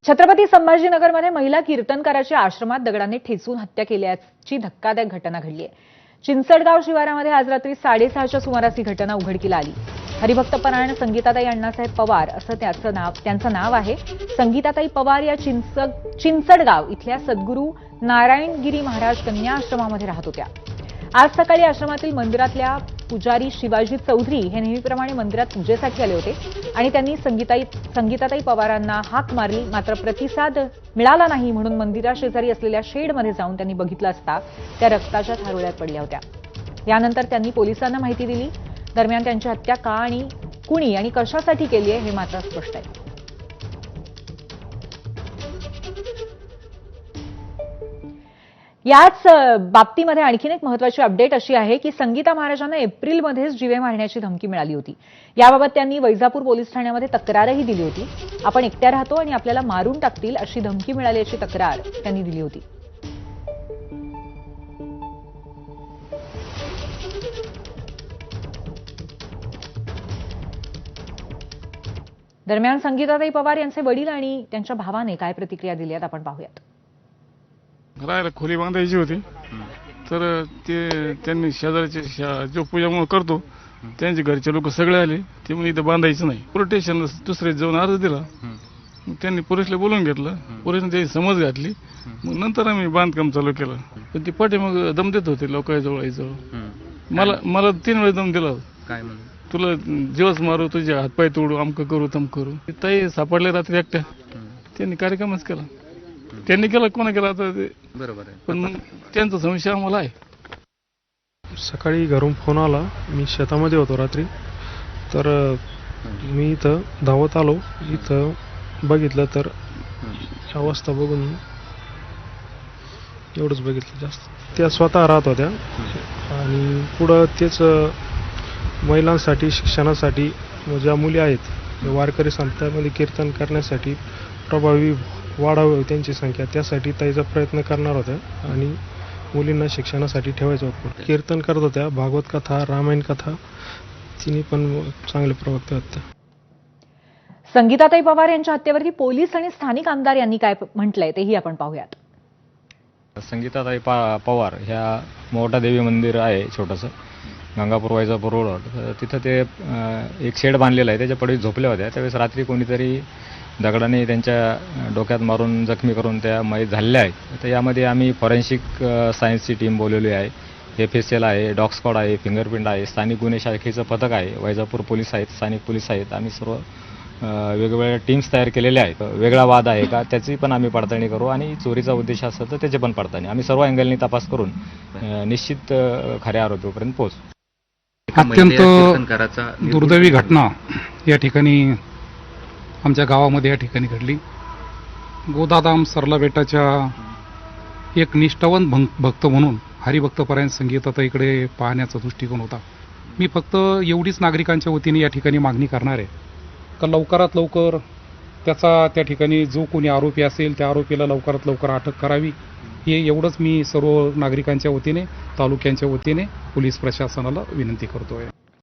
छत्रपती संभाजीनगरमध्ये महिला कीर्तनकाराची आश्रमात दगडाने ठेचून हत्या केल्याची धक्कादायक घटना घडली आहे। चिंचडगाव शिवारामध्ये आज रात्री 6:30च्या सुमारास ही घटना उघडकीला आली। हरिभक्तपरायण संगीताताई अण्णासाहेब पवार असं त्यांचं नाव आहे। संगीताताई पवार या चिंचडगाव इथल्या सद्गुरू नारायणगिरी महाराज कन्या आश्रमामध्ये राहत होत्या। आज सकाळी आश्रमातील मंदिरातल्या पुजारी शिवाजी चौधरी हे नेहमीप्रमाणे मंदिरात पूजेसाठी आले होते आणि त्यांनी संगीताताई पवारांना हाक मारली, मात्र प्रतिसाद मिळाला नाही म्हणून मंदिराशेजारी असलेल्या शेडमध्ये जाऊन त्यांनी बघितलं असता त्या रक्ताच्या थारोळ्यात पडल्या होत्या। यानंतर त्यांनी पोलिसांना माहिती दिली। दरम्यान त्यांची हत्या का आणि कुणी आणि कशासाठी केली आहे हे मात्र स्पष्ट आहे। याच बाबतीमध्ये आणखीन एक महत्त्वाची अपडेट अशी आहे की संगीता महाराजांना एप्रिलमध्येच जीवे मारण्याची धमकी मिळाली होती। याबाबत त्यांनी वैजापूर पोलीस ठाण्यामध्ये तक्रारही दिली होती। आपण एकट्या राहतो आणि आपल्याला मारून टाकतील अशी धमकी मिळाल्याची तक्रार त्यांनी दिली होती। दरम्यान संगीताताई पवार यांचे वडील आणि त्यांच्या भावाने काय प्रतिक्रिया दिली आहेत आपण पाहूयात। राहायला खोली बांधायची होती, तर त्यांनी शेजारचे जो पूजा करतो त्यांचे घरचे लोक सगळे आले, ते म्हणजे इथं बांधायचं नाही। प्रोटेक्शन दुसरे जाऊन अर्ज दिला, मग त्यांनी पोलिसला बोलून घेतलं, पोलिसने त्याची समज घातली, मग नंतर आम्ही बांधकाम चालू केलं। पण ती पाठी मग दम देत होते लोकांजवळ यायजवळ। मला 3 वेळा दम दिला, काय म्हणून तुला जीवच मारू, तुझे हातपाय तोडू, अमकं करू तम करू। ताई सापडले रात्री एकट्या, त्यांनी कार्यक्रमच केला। त्यांनी केला कोणा केला आता ते बरोबर आहे, पण मग त्यांचा संशय आम्हाला आहे। सकाळी घरून फोन आला, मी शेतामध्ये होतो रात्री, तर मी इथं धावत आलो। इथं बघितलं तर अवस्था बघून एवढंच बघितलं, जास्त त्या स्वतः राहत होत्या आणि पुढं तेच महिलांसाठी शिक्षणासाठी ज्या मुली आहेत वारकरी संस्थांमध्ये कीर्तन करण्यासाठी प्रभावी वाढावी त्यांची संख्या, त्यासाठी ताईचा प्रयत्न करणार होत्या आणि मुलींना शिक्षणासाठी ठेवायचं होतं। कीर्तन करत होत्या, भागवत कथा, रामायण कथा, तिन्ही पण चांगले प्रवक्ते होत्या। संगीताताई पवार यांच्या हत्येवरती पोलीस आणि स्थानिक आमदार यांनी काय म्हटलंय तेही आपण पाहूयात। संगीताताई पवार ह्या मोठा देवी मंदिर आहे छोटंसं गंगापूर वैजापूर रोड, तिथं ते एक शेड बांधलेलं आहे, त्याच्या पडवी झोपल्या होत्या। त्यावेळेस रात्री कोणीतरी दगडाने त्यांच्या डोक्यात मारून जखमी करून त्या मयत झालेल्या आहेत। तर यामध्ये आम्ही फॉरेन्सिक सायन्सची टीम बोलवली आहे, FSL आहे, डॉग स्क्वॉड आहे, फिंगरप्रिंट आहे, स्थानिक गुन्हे शाखेचं पथक आहे, वैजापूर पोलीस आहेत, स्थानिक पोलीस आहेत। आम्ही सर्व वेगवेगळ्या टीम्स तयार केलेल्या आहेत। वेगळा वाद आहे का त्याची पण आम्ही पडताळणी करू आणि चोरीचा उद्देश असेल तर त्याची पण पडताळणी आम्ही सर्व अँगलनी तपास करून निश्चित खऱ्या आरोपीपर्यंत पोहोचू। अत्यंत दुर्दैवी घटना या ठिकाणी आमच्या गावामध्ये या ठिकाणी घडली। गोदाधाम सरला बेटाच्या एक निष्ठावंत भक्त म्हणून हरिभक्तपरायण संगीताताईकडे पाहण्याचा दृष्टिकोन होता। मी फक्त एवढीच नागरिकांच्या वतीने या ठिकाणी मागणी करणार आहे का लवकरात लवकर त्या ठिकाणी जो कोणी आरोपी असेल त्या आरोपीला लवकरात लवकर अटक करावी, हे एवढंच मी सर्व नागरिकांच्या वतीने तालुक्यांच्या वतीने पोलीस प्रशासनाला विनंती करतोय।